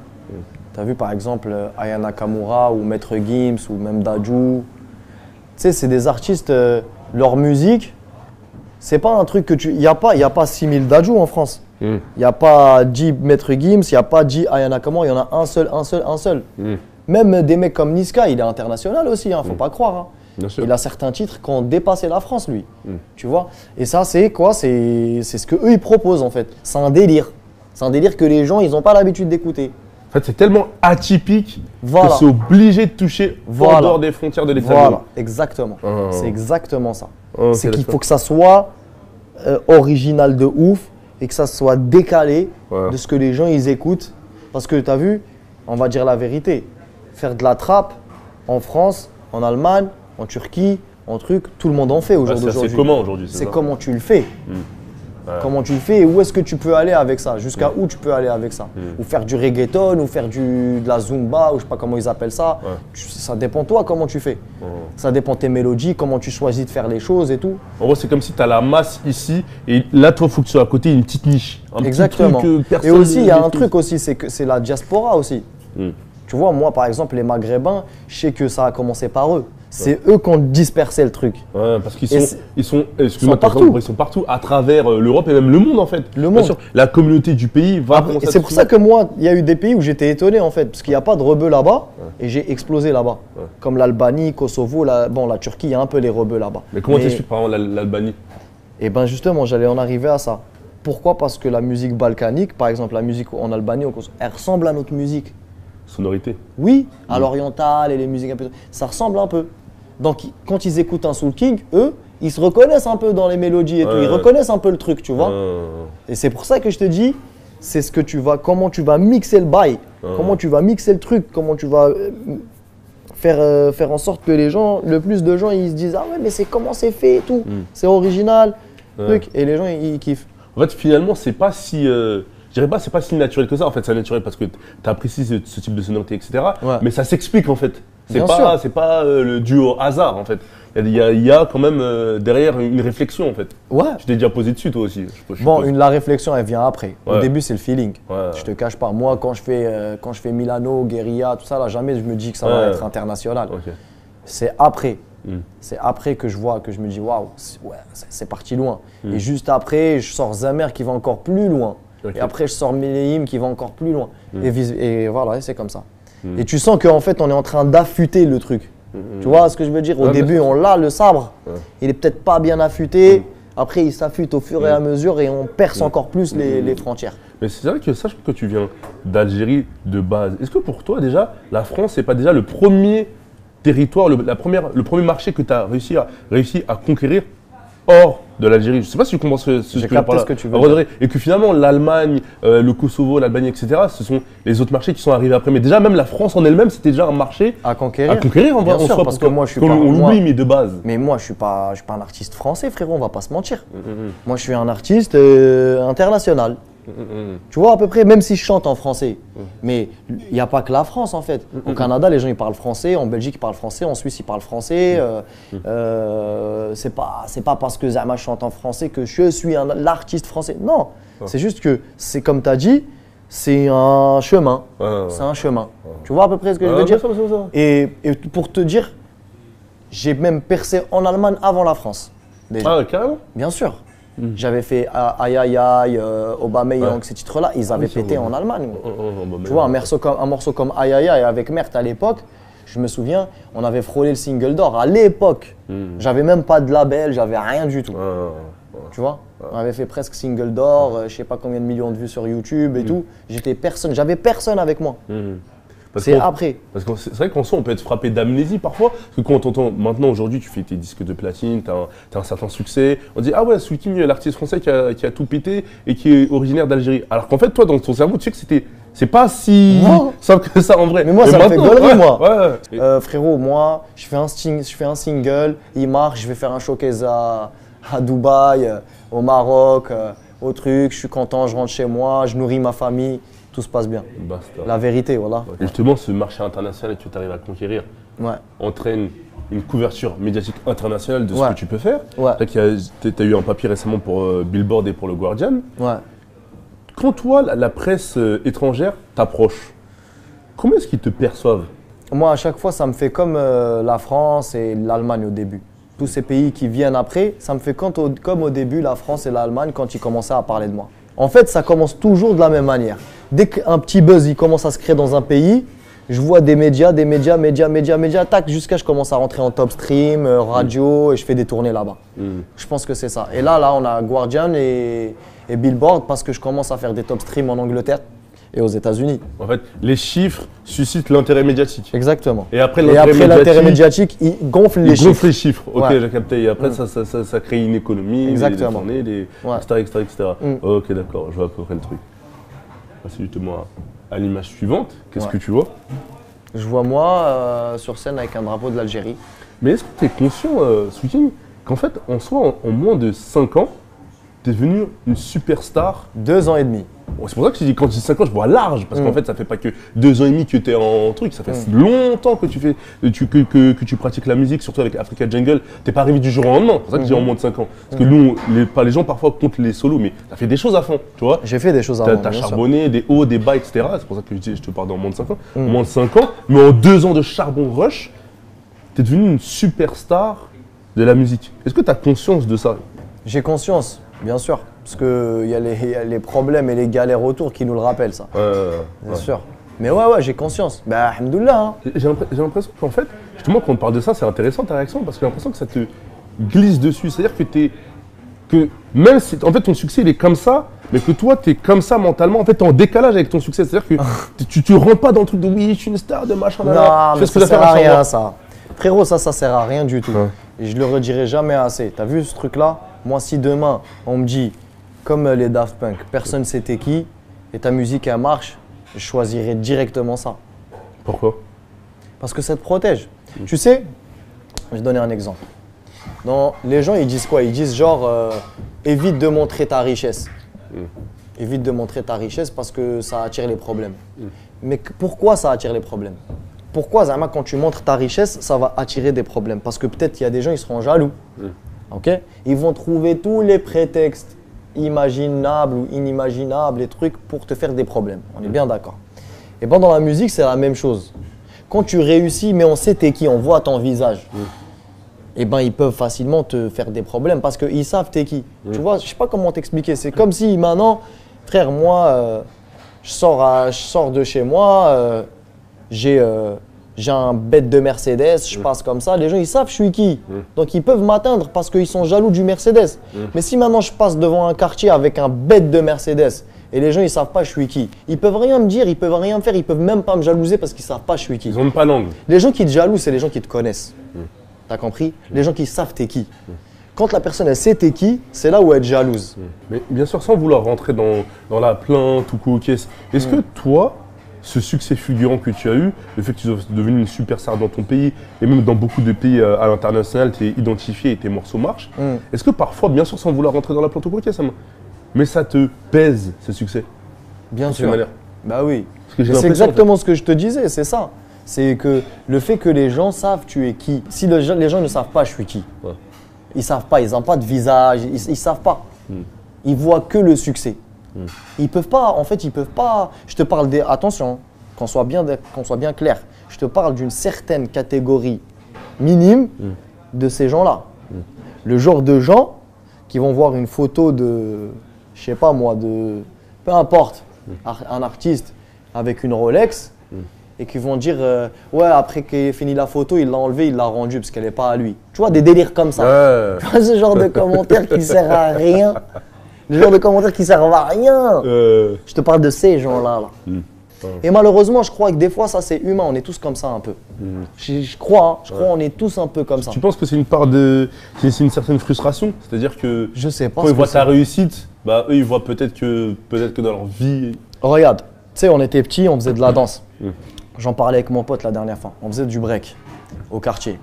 Tu as vu par exemple Aya Nakamura ou Maître Gims ou même Dadju. Tu sais, c'est des artistes, leur musique, c'est pas un truc que tu. Il n'y a pas 6000 Dadju en France. Il n'y a pas 10 Maître Gims, il n'y a pas 10 Aya Nakamura, il y en a un seul. Même des mecs comme Niska, il est international aussi, faut pas croire. Hein. Bien sûr. Il a certains titres qui ont dépassé la France, lui. Tu vois? Et ça, c'est quoi? C'est ce qu'eux, ils proposent, en fait. C'est un délire. C'est un délire que les gens, ils n'ont pas l'habitude d'écouter. En fait, c'est tellement atypique Voilà. que c'est obligé de toucher en Voilà. dehors des frontières de l'État. Voilà, exactement. Ah. C'est exactement ça. Ah, C'est ok, qu'il d'accord. faut que ça soit original de ouf et que ça soit décalé Ouais. de ce que les gens, ils écoutent. Parce que, tu as vu, on va dire la vérité. Faire de la trappe en France, en Allemagne, en Turquie, en truc, tout le monde en fait au Ah, jour c'est d'aujourd'hui. assez commun aujourd'hui. C'est ça. comment tu le fais. Comment tu le fais et où est-ce que tu peux aller avec ça? Jusqu'à où tu peux aller avec ça? Ou faire du reggaeton, ou faire de la zumba, ou je sais pas comment ils appellent ça. Ouais. Ça dépend toi comment tu fais. Ça dépend tes mélodies, comment tu choisis de faire les choses et tout. En gros, c'est comme si tu as la masse ici et là, toi, il faut que tu sois à côté une petite niche. Un Exactement. Petit truc que Et personne aussi, il y a un maîtrise. truc aussi, c'est que c'est la diaspora aussi. Tu vois, moi par exemple, les Maghrébins, je sais que ça a commencé par eux. C'est eux qui ont dispersé le truc. Ouais, parce qu'ils Et sont, sont partout. Ils sont partout à travers l'Europe et même le monde en fait. Le Bien monde. sûr, la communauté du pays va. Et c'est pour ça que moi, il y a eu des pays où j'étais étonné en fait, parce qu'il n'y a pas de rebeux là-bas, et j'ai explosé là-bas. Ouais. Comme l'Albanie, Kosovo, la Turquie, il y a un peu les rebeux là-bas. Mais comment t'expliques par exemple l'Albanie? Et ben justement, j'allais en arriver à ça. Pourquoi? Parce que la musique balkanique, par exemple la musique en Albanie, au Kosovo, elle ressemble à notre musique. Sonorité. Oui, à l'oriental et les musiques un peu. Ça ressemble un peu. Donc quand ils écoutent un Soul King, eux, ils se reconnaissent un peu dans les mélodies et tout. Ils reconnaissent un peu le truc, tu vois. Et c'est pour ça que je te dis, c'est ce que tu vas, comment tu vas mixer le bail, comment tu vas mixer le truc, comment tu vas faire en sorte que les gens, le plus de gens, ils se disent ah ouais mais c'est comment c'est fait et tout, c'est original, truc. Et les gens ils kiffent. En fait, finalement, c'est pas si. Je dirais pas, c'est pas si naturel que ça. En fait, c'est naturel parce que tu apprécies ce type de sonorité, etc. Ouais. Mais ça s'explique en fait. Bien sûr. C'est pas le dû au hasard en fait. Il y a quand même derrière une réflexion en fait. Ouais. Tu t'es déjà posé dessus toi aussi. Je Bon, suppose. la réflexion elle vient après. Au Ouais. début c'est le feeling. Ouais. Je te cache pas. Moi quand je fais Milano, Guérilla, tout ça là, jamais je me dis que ça Ouais. va être international. Ok. C'est après. Mm. C'est après que je vois, que je me dis waouh, c'est parti loin. Et juste après, je sors Zamer qui va encore plus loin. Ok. Et après, je sors Melehim qui va encore plus loin. Et voilà, et c'est comme ça. Mm. Et tu sens qu'en fait, on est en train d'affûter le truc. Tu vois ce que je veux dire? Au Ouais, début, bien sûr. on l'a, le sabre. Ouais. Il est peut-être pas bien affûté. Après, il s'affûte au fur et à mesure et on perce encore plus les frontières. Mais c'est vrai que sache que tu viens d'Algérie de base. Est-ce que pour toi déjà, la France, c'est pas déjà le premier territoire, le premier marché que tu as réussi à conquérir hors de l'Algérie? Je ne sais pas si tu comprends ce que je veux capté par là. ce que tu veux À vrai dire. Et que finalement, l'Allemagne, le Kosovo, l'Albanie, etc., ce sont les autres marchés qui sont arrivés après. Mais déjà, même la France en elle-même, c'était déjà un marché À conquérir. à conquérir en Bien vrai, en sûr, soi, parce pour que toi. moi, je suis Qu'on pas- moi- l'oublie, mais de base. Mais moi, je suis pas un artiste français, frérot, on va pas se mentir. Moi, je suis un artiste international. Tu vois, à peu près, même si je chante en français. Mais il n'y a pas que la France, en fait. Au Canada, les gens, ils parlent français. En Belgique, ils parlent français. En Suisse, ils parlent français. C'est pas parce que Zama chante en français que je suis l'artiste français. Non, c'est juste que, c'est comme tu as dit, c'est un chemin. C'est un chemin. Tu vois à peu près ce que je veux dire? Et pour te dire, j'ai même percé en Allemagne avant la France. Déjà. Ah, carrément. Bien sûr. J'avais fait Aïe Aïe Aïe, Aubameyang, Ouais. ces titres-là, ils avaient c'est pété vrai. en Allemagne. Bah, Tu vois, un morceau comme Aïe Aïe Aïe avec Mert à l'époque, je me souviens, on avait frôlé le single d'or à l'époque. J'avais même pas de label, j'avais rien du tout. Tu vois, on avait fait presque single d'or, je sais pas combien de millions de vues sur YouTube et tout. J'avais personne avec moi. Parce C'est qu'en- après. Parce que c'est vrai qu'en soi, on peut être frappé d'amnésie parfois. Parce que quand on t'entend, maintenant, aujourd'hui, tu fais tes disques de platine, tu as un certain succès. On dit, ah ouais, Soul King, l'artiste français qui a tout pété et qui est originaire d'Algérie. Alors qu'en fait, toi, dans ton cerveau, tu sais que c'est pas si Non. simple que ça en vrai. Mais moi, ça me fait maintenant, gaulerie, moi. Ouais. Frérot, moi, je fais un single, il marche, je vais faire un showcase à Dubaï, au Maroc, au truc, je suis content, je rentre chez moi, je nourris ma famille, tout se passe bien. Basta. La vérité, voilà. Et justement, ce marché international que tu arrives à conquérir Ouais. entraîne une couverture médiatique internationale de ce Ouais. que tu peux faire. Ouais. Tu as eu un papier récemment pour Billboard et pour le Guardian. Ouais. Quand toi, la presse étrangère t'approche, comment est-ce qu'ils te perçoivent? Moi, à chaque fois, ça me fait comme la France et l'Allemagne au début. Tous ces pays qui viennent après, ça me fait comme au début la France et l'Allemagne quand ils commençaient à parler de moi. En fait, ça commence toujours de la même manière. Dès qu'un petit buzz il commence à se créer dans un pays, je vois des médias, tac, jusqu'à je commence à rentrer en top stream, radio, et je fais des tournées là-bas. Je pense que c'est ça. Et là, on a Guardian et Billboard parce que je commence à faire des top streams en Angleterre et aux États-Unis. En fait, les chiffres suscitent l'intérêt médiatique. Exactement. Et après, l'intérêt médiatique, il gonfle les il gonfle chiffres. les chiffres. Ok, Ouais. j'ai capté. Et après, ça crée une économie, Exactement. des tournées, Ouais. etc. Ok, d'accord, je vois à peu près le truc. C'est justement à l'image suivante. Qu'est-ce Ouais. que tu vois? Je vois moi sur scène avec un drapeau de l'Algérie. Mais est-ce que tu es conscient, Switching, qu'en fait, en soi, en moins de 5 ans, tu es devenu une superstar? 2 ans et demi. Bon, c'est pour ça que je dis, quand je dis 5 ans, je vois large, parce qu'en fait, ça fait pas que 2 ans et demi que tu es en truc, ça fait longtemps que tu fais, que tu pratiques la musique, surtout avec Africa Jungle. T'es pas arrivé du jour au lendemain, c'est pour ça que je dis en moins de 5 ans. Parce que nous, les gens parfois comptent les solos, mais tu as fait des choses à fond, tu vois. J'ai fait des choses T'as avant, as bien sûr. charbonné, des hauts, des bas, etc. C'est pour ça que je te parle en moins de 5 ans. En moins de 5 ans, mais en 2 ans de charbon rush, tu es devenu une superstar de la musique. Est-ce que tu as conscience de ça? J'ai conscience, bien sûr. Parce qu'il y a les problèmes et les galères autour qui nous le rappellent, ça. Bien sûr. Mais ouais, j'ai conscience. Bah, alhamdoulilah. Hein. J'ai l'impression qu'en fait, justement, quand on parle de ça, c'est intéressant ta réaction parce que j'ai l'impression que ça te glisse dessus. C'est-à-dire que même si en fait ton succès il est comme ça, mais que toi tu es comme ça mentalement, en fait tu es en décalage avec ton succès. C'est-à-dire que tu rentres pas dans le truc de oui, je suis une star de machin. Non, mais ça sert à rien, ça. Frérot, ça sert à rien du tout. Ouais. Et je le redirai jamais assez. T'as vu ce truc-là? Moi, si demain on me dit, comme les Daft Punk, personne sait t'es qui, et ta musique elle marche, je choisirais directement ça. Pourquoi? Parce que ça te protège. Tu sais, je vais donner un exemple. Les gens, ils disent quoi? Ils disent genre, évite de montrer ta richesse. Évite de montrer ta richesse parce que ça attire les problèmes. Mais pourquoi ça attire les problèmes? Pourquoi, Zama, quand tu montres ta richesse, ça va attirer des problèmes? Parce que peut-être il y a des gens, ils seront jaloux. Ok? Ils vont trouver tous les prétextes imaginables ou inimaginables, les trucs pour te faire des problèmes. On est bien d'accord. Et bien dans la musique, c'est la même chose. Quand tu réussis, mais on sait t'es qui, on voit ton visage. Et ben ils peuvent facilement te faire des problèmes parce qu'ils savent t'es qui. Tu vois, je sais pas comment t'expliquer. C'est comme si maintenant, frère, moi, je sors de chez moi, j'ai un bête de Mercedes, je passe comme ça. Les gens, ils savent je suis qui. Donc ils peuvent m'atteindre parce qu'ils sont jaloux du Mercedes. Mais si maintenant je passe devant un quartier avec un bête de Mercedes et les gens, ils savent pas je suis qui, ils peuvent rien me dire, ils peuvent rien me faire, ils peuvent même pas me jalouser parce qu'ils savent pas je suis qui. Ils ont pas l'angle. Les gens qui te jalousent, c'est les gens qui te connaissent. T'as compris? Les gens qui savent t'es qui. Quand la personne elle sait t'es qui, c'est là où elle est jalouse. Mais bien sûr, sans vouloir rentrer dans la plainte ou quoi, est-ce que toi, ce succès fulgurant que tu as eu, le fait que tu sois devenu une superstar dans ton pays et même dans beaucoup de pays à l'international, tu es identifié et tes morceaux marchent, est-ce que parfois, bien sûr, sans vouloir rentrer dans la plainte ou quoi, mais ça te pèse ce succès? Bien sûr. Bah oui. C'est exactement ce que je te disais, c'est ça. C'est que le fait que les gens savent tu es qui. Si les gens ne savent pas je suis qui, ils savent pas, ils n'ont pas de visage, ils savent pas. Ils voient que le succès. Ils peuvent pas, en fait, ils peuvent pas. Je te parle des. Attention, qu'on soit bien clair. Je te parle d'une certaine catégorie minime de ces gens-là. Le genre de gens qui vont voir une photo de, je sais pas moi, de, peu importe, un artiste avec une Rolex. Et qui vont dire ouais, après qu'il ait fini la photo, il l'a enlevée, il l'a rendue parce qu'elle n'est pas à lui. Tu vois, des délires comme ça. Tu vois, ce genre de commentaires qui ne sert à rien. Le genre de commentaires qui ne servent à rien. Je te parle de ces gens-là. Et malheureusement, je crois que des fois, ça c'est humain. On est tous comme ça un peu. Je crois on est tous un peu comme ça. Tu penses que c'est une part de. C'est une certaine frustration? C'est-à-dire que. Je sais pas. Quand ils voient ta réussite, bah, eux, ils voient peut-être que dans leur vie. Regarde, tu sais, on était petits, on faisait de la danse. J'en parlais avec mon pote la dernière fois. On faisait du break au quartier.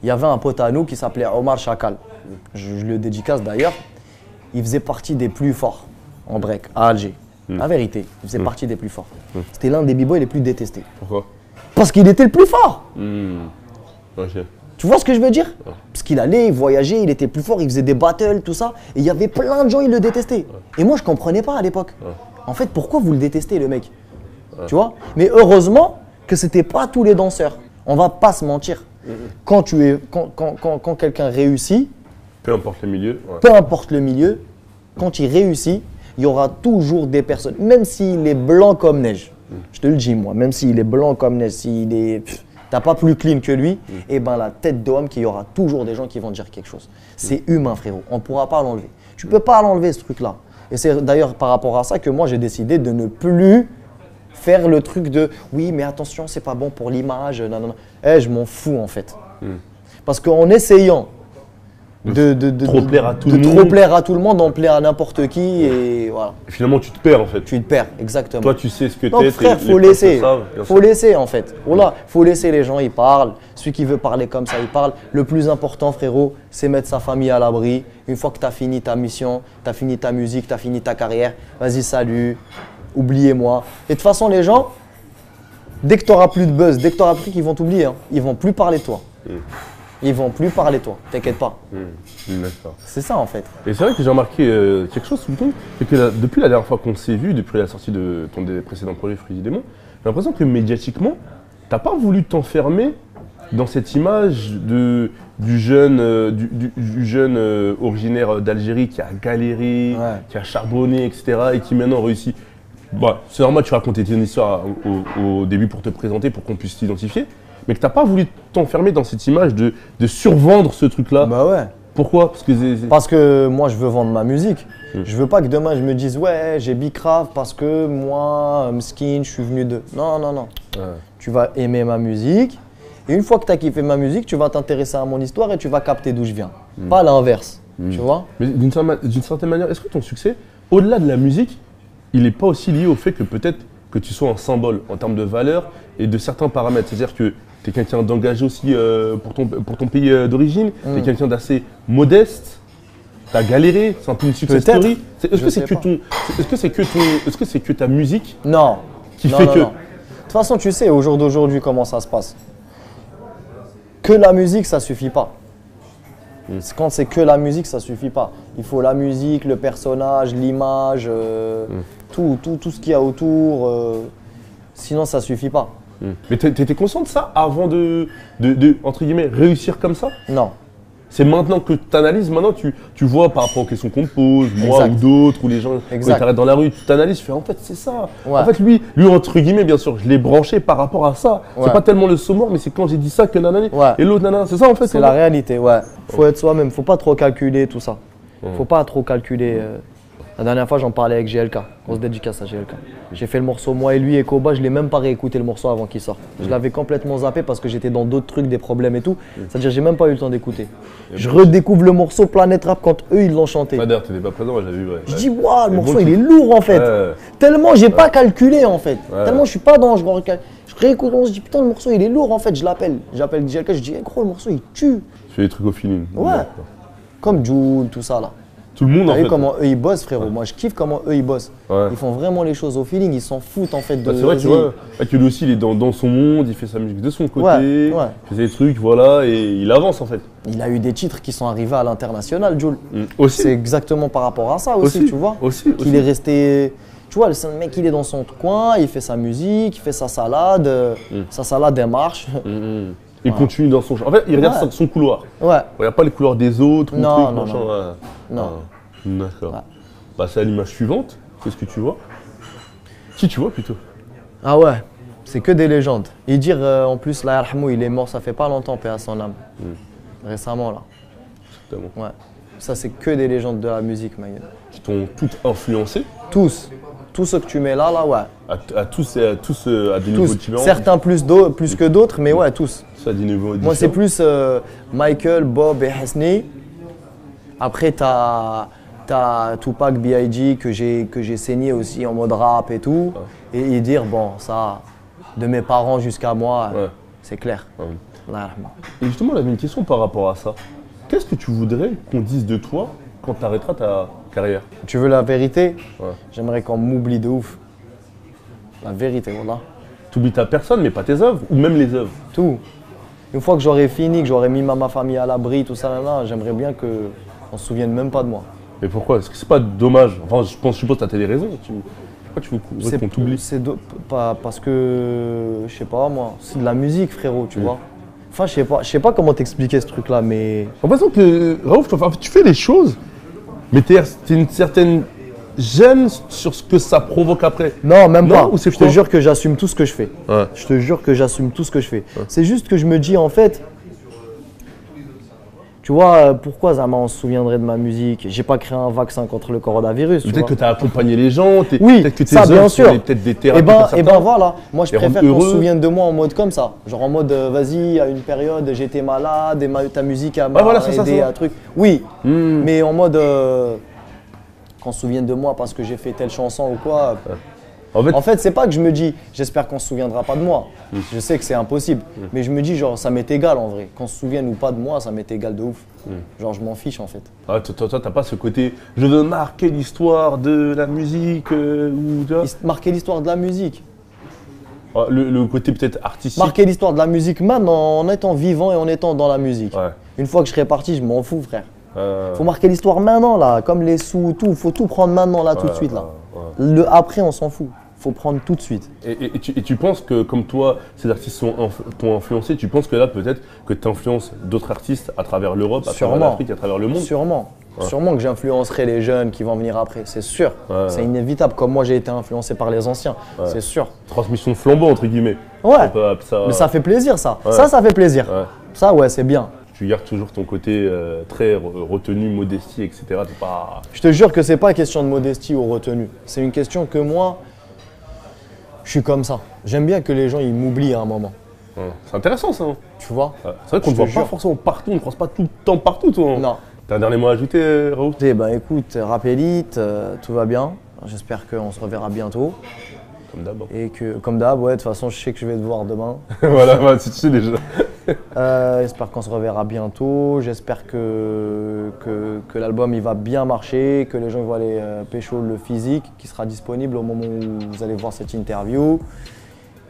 Il y avait un pote à nous qui s'appelait Omar Chakal. Je le dédicace d'ailleurs. Il faisait partie des plus forts en break à Alger. La vérité, il faisait partie des plus forts. C'était l'un des b-boys les plus détestés. Pourquoi? Parce qu'il était le plus fort. Okay. Tu vois ce que je veux dire? Parce qu'il allait, il voyageait, il était plus fort, il faisait des battles, tout ça. Et il y avait plein de gens, ils le détestaient. Et moi, je comprenais pas à l'époque. En fait, pourquoi vous le détestez, le mec? Tu vois? Mais heureusement que c'était pas tous les danseurs. On va pas se mentir. Quand quelqu'un réussit, peu importe le milieu, peu importe le milieu, quand il réussit, il y aura toujours des personnes, même s'il est blanc comme neige. Je te le dis moi, même s'il est blanc comme neige, s'il est, t'as pas plus clean que lui, et ben la tête d'homme qu'il y aura toujours des gens qui vont dire quelque chose. C'est humain, frérot. On pourra pas l'enlever. Tu peux pas l'enlever ce truc-là. Et c'est d'ailleurs par rapport à ça que moi j'ai décidé de ne plus faire le truc de oui mais attention c'est pas bon pour l'image, non. Je m'en fous en fait. Parce qu'en essayant de trop plaire à tout le monde, on plaît à n'importe qui et voilà. Et finalement tu te perds en fait. Tu te perds, exactement. Toi tu sais ce que t'es. Donc frère, faut laisser en fait. Voilà, faut laisser les gens, ils parlent. Celui qui veut parler comme ça, il parle. Le plus important frérot, c'est mettre sa famille à l'abri. Une fois que tu as fini ta mission, tu as fini ta musique, tu as fini ta carrière, vas-y salut. Oubliez-moi. Et de toute façon, les gens, dès que tu n'auras plus de buzz, dès que tu auras pris, ils vont t'oublier. Hein. Ils vont plus parler de toi. Ils vont plus parler de toi. T'inquiète pas. C'est ça en fait. Et c'est vrai que j'ai remarqué quelque chose tout le temps, c'est que depuis la dernière fois qu'on s'est vu, depuis la sortie de ton précédent projet Fruits du Démon, j'ai l'impression que médiatiquement, t'as pas voulu t'enfermer dans cette image du jeune, du jeune originaire d'Algérie qui a galéré, qui a charbonné, etc. et qui maintenant réussit. Bah, c'est normal, tu racontais ton histoire au début pour te présenter, pour qu'on puisse t'identifier, mais que tu n'as pas voulu t'enfermer dans cette image de survendre ce truc-là. Bah ouais. Pourquoi? Parce que moi, je veux vendre ma musique. Je veux pas que demain, je me dise « Ouais, j'ai Bicrave parce que moi, Mskin, je suis venu de… » Non, non, non. Ouais. Tu vas aimer ma musique. Et une fois que tu as kiffé ma musique, tu vas t'intéresser à mon histoire et tu vas capter d'où je viens. Pas l'inverse, tu vois. Mais d'une certaine manière, est-ce que ton succès, au-delà de la musique, il n'est pas aussi lié au fait que peut-être que tu sois un symbole en termes de valeur et de certains paramètres? C'est-à-dire que tu es quelqu'un d'engagé aussi pour ton pays d'origine, tu es quelqu'un d'assez modeste, tu as galéré, c'est un peu une success story. Est-ce que c'est que ta musique qui fait que… De toute façon, tu sais, au jour d'aujourd'hui, comment ça se passe. Que la musique, ça suffit pas. Quand c'est que la musique, ça suffit pas. Il faut la musique, le personnage, l'image, tout ce qu'il y a autour. Sinon, ça suffit pas. Mais tu étais conscient de ça avant de entre guillemets, réussir comme ça? Non. C'est maintenant que tu analyses, maintenant tu vois par rapport aux questions qu'on te pose, moi ou d'autres, ou les gens qui t'arrêtent dans la rue, tu t'analyses, tu fais en fait c'est ça. Ouais. En fait lui entre guillemets bien sûr, je l'ai branché par rapport à ça. Ouais. C'est pas tellement le saut mort, mais c'est quand j'ai dit ça que nanani. Ouais. Et l'autre nanana, c'est ça en fait. C'est la réalité, ouais. Faut être soi-même, faut pas trop calculer tout ça. Faut pas trop calculer. La dernière fois, j'en parlais avec GLK, grosse dédicace à GLK. J'ai fait le morceau, moi et lui et Koba, je l'ai même pas réécouté le morceau avant qu'il sorte. Je l'avais complètement zappé parce que j'étais dans d'autres trucs, des problèmes et tout. C'est-à-dire, j'ai même pas eu le temps d'écouter. Je redécouvre le morceau Planète Rap quand eux, ils l'ont chanté. D'ailleurs, tu n'étais pas présent, j'avais vu. Ouais. Je dis, waouh, le morceau, il est lourd en fait. Tellement, j'ai pas calculé en fait. Tellement, je suis pas dans. Je réécoute, on se dit, putain, le morceau, il est lourd en fait. J'appelle GLK, je dis, hey, gros, le morceau, il tue. Tu fais des trucs au feeling. Ouais. Comme Jul, tout ça là. Tout le monde en fait. T'as vu comment eux ils bossent, frérot. Moi je kiffe comment eux ils bossent. Ils font vraiment les choses au feeling, ils s'en foutent en fait de… C'est vrai, tu vois, que lui aussi il est dans son monde, il fait sa musique de son côté, il fait des trucs, voilà, et il avance en fait. Il a eu des titres qui sont arrivés à l'international, Jul. Aussi. C'est exactement par rapport à ça aussi, tu vois. Qu'il est resté… Tu vois, le mec il est dans son coin, il fait sa musique, il fait sa salade elle marche. Il continue dans son champ. En fait, il regarde son couloir. Ouais. Il regarde pas les couloirs des autres. Non. D'accord. Ouais. Bah, c'est à l'image suivante. Qu'est-ce que tu vois? Qui tu vois plutôt? Ah ouais, c'est que des légendes. Et dire en plus, là, il est mort, ça fait pas longtemps, paix à son âme. Récemment, là. Exactement. Ouais. Ça, c'est que des légendes de la musique, Maïd. Qui t'ont toutes influencé? Tous. Tout ce que tu mets là, ouais. À tous à des niveaux différents. Certains plus que d'autres, mais ouais, tous. À des niveaux différents. Moi, c'est plus Michael, Bob et Hasni. Après, t'as Tupac, B.I.G. que j'ai saigné aussi en mode rap et tout. Et dire, bon, ça, de mes parents jusqu'à moi, c'est clair. Et justement, j'avais une question par rapport à ça. Qu'est-ce que tu voudrais qu'on dise de toi quand tu arrêteras ta carrière? Tu veux la vérité? J'aimerais qu'on m'oublie de ouf. La vérité, voilà. Tu oublies ta personne, mais pas tes œuvres, ou même les œuvres? Tout. Une fois que j'aurai fini, que j'aurai mis ma famille à l'abri, tout ça, j'aimerais bien qu'on se souvienne même pas de moi. Mais pourquoi? Est-ce que c'est pas dommage? Enfin, je suppose que tu as des raisons. Pourquoi tu veux qu'on t'oublie? C'est pas parce que, je sais pas moi, c'est de la musique, frérot, tu vois. Enfin, je sais pas comment t'expliquer ce truc-là, mais… J'ai l'impression que, Raouf, tu fais les choses, mais t'es une certaine gêne sur ce que ça provoque après. Non, même pas. Je te jure que j'assume tout ce que je fais. Je te jure que j'assume tout ce que je fais. C'est juste que je me dis, en fait… Tu vois, pourquoi Zama on se souviendrait de ma musique? J'ai pas créé un vaccin contre le coronavirus. Peut-être que tu as accompagné les gens, oui, peut-être que tes ça, bien sûr. Peut-être des thérapies. Et ben voilà, moi je préfère qu'on se souvienne de moi en mode comme ça. Genre en mode, vas-y, à une période j'étais malade et ta musique a aidé à truc. Oui, mais en mode qu'on se souvienne de moi parce que j'ai fait telle chanson ou quoi. En fait, c'est pas que je me dis, j'espère qu'on se souviendra pas de moi. Je sais que c'est impossible. Mais je me dis, genre, ça m'est égal en vrai. Qu'on se souvienne ou pas de moi, ça m'est égal de ouf. Genre, je m'en fiche en fait. Ah, toi, t'as pas ce côté, je veux marquer l'histoire de la musique ou marquer l'histoire de la musique. Le côté peut-être artistique. Marquer l'histoire de la musique maintenant en étant vivant et en étant dans la musique. Une fois que je serai parti, je m'en fous, frère. Faut marquer l'histoire maintenant là, comme les sous, tout. Faut tout prendre maintenant là, tout de suite là. Le après, on s'en fout. faut prendre tout de suite. Et tu penses que, comme toi, ces artistes t'ont influencé, tu penses que là, peut-être que tu influences d'autres artistes à travers l'Europe, à travers l'Afrique, à travers le monde? Sûrement. Ouais. Sûrement que j'influencerai les jeunes qui vont venir après, c'est sûr. Ouais, c'est inévitable, comme moi j'ai été influencé par les anciens, c'est sûr. Transmission de flambeau, entre guillemets. Ouais, mais ça fait plaisir ça. Ouais. Ça fait plaisir. Ouais. Ça, ouais, c'est bien. Tu gardes toujours ton côté très retenu, modestie, etc. Je te jure que c'est pas question de modestie ou retenue. C'est une question que moi, je suis comme ça. J'aime bien que les gens ils m'oublient à un moment. Ouais. C'est intéressant ça. Hein. Tu vois? Ouais. C'est vrai qu'on ne voit pas forcément partout, on ne croise pas tout le temps partout, toi. Hein. Non. T'as un dernier mot à ajouter, Raoult? Bah écoute, Rap Elite, tout va bien. J'espère qu'on se reverra bientôt. Comme d'hab. Et que, comme d'hab, ouais, de toute façon, je sais que je vais te voir demain. Voilà, tu sais déjà. J'espère qu'on se reverra bientôt. J'espère que l'album il va bien marcher, que les gens vont aller pécho le physique qui sera disponible au moment où vous allez voir cette interview.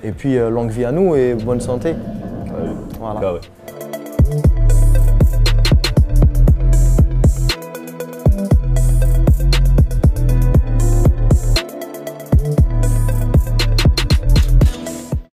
Et puis, longue vie à nous et bonne santé. Ouais. Voilà. Là, ouais.